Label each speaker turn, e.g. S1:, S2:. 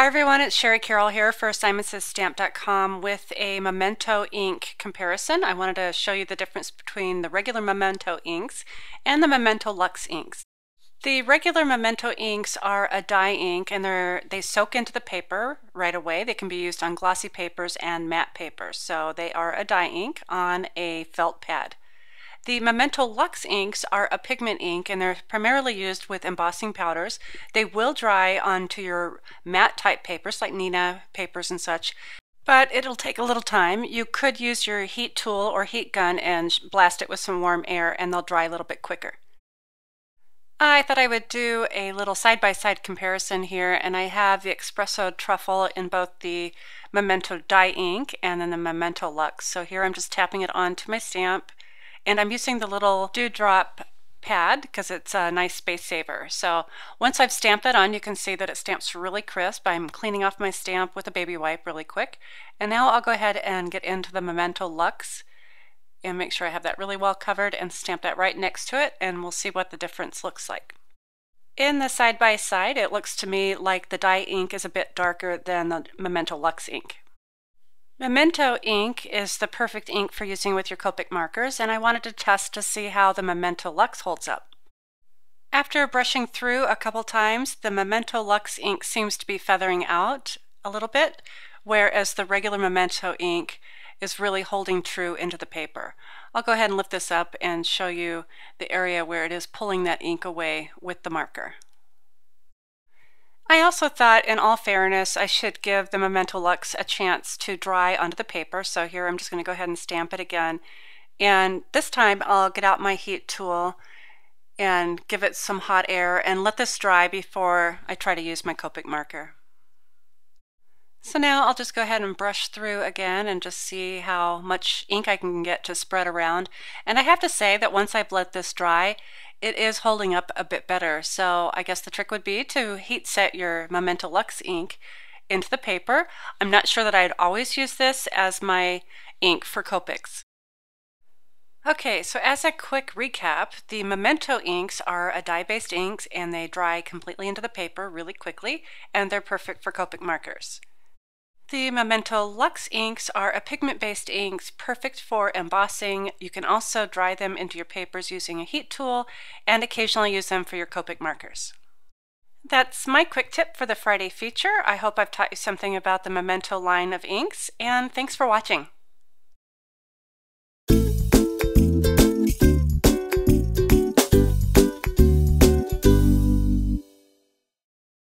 S1: Hi everyone, it's Shari Carroll here for AssignmentsAsStamp.com with a Memento ink comparison. I wanted to show you the difference between the regular Memento inks and the Memento Luxe inks. The regular Memento inks are a dye ink and they soak into the paper right away. They can be used on glossy papers and matte papers. So they are a dye ink on a felt pad. The Memento Luxe inks are a pigment ink and they're primarily used with embossing powders. They will dry onto your matte type papers like Nina papers and such, but it'll take a little time. You could use your heat tool or heat gun and blast it with some warm air and they'll dry a little bit quicker. I thought I would do a little side-by-side comparison here, and I have the espresso truffle in both the Memento dye ink and then the Memento Luxe. So here I'm just tapping it onto my stamp. And I'm using the little dewdrop pad because it's a nice space saver. So once I've stamped that on, you can see that it stamps really crisp. I'm cleaning off my stamp with a baby wipe really quick. And now I'll go ahead and get into the Memento Luxe and make sure I have that really well covered and stamp that right next to it, and we'll see what the difference looks like. In the side-by-side, it looks to me like the dye ink is a bit darker than the Memento Luxe ink. Memento ink is the perfect ink for using with your Copic markers, and I wanted to test to see how the Memento Luxe holds up. After brushing through a couple times, the Memento Luxe ink seems to be feathering out a little bit, whereas the regular Memento ink is really holding true into the paper. I'll go ahead and lift this up and show you the area where it is pulling that ink away with the marker. I also thought, in all fairness, I should give the Memento Luxe a chance to dry onto the paper. So here I'm just going to go ahead and stamp it again. And this time I'll get out my heat tool and give it some hot air and let this dry before I try to use my Copic marker. So now I'll just go ahead and brush through again and just see how much ink I can get to spread around. And I have to say that once I've let this dry, it is holding up a bit better. So I guess the trick would be to heat set your Memento Luxe ink into the paper. I'm not sure that I'd always use this as my ink for Copics. Okay, so as a quick recap, the Memento inks are a dye-based inks and they dry completely into the paper really quickly, and they're perfect for Copic markers. The Memento Luxe inks are a pigment-based inks perfect for embossing. You can also dry them into your papers using a heat tool and occasionally use them for your Copic markers. That's my quick tip for the Friday feature. I hope I've taught you something about the Memento line of inks, and thanks for watching.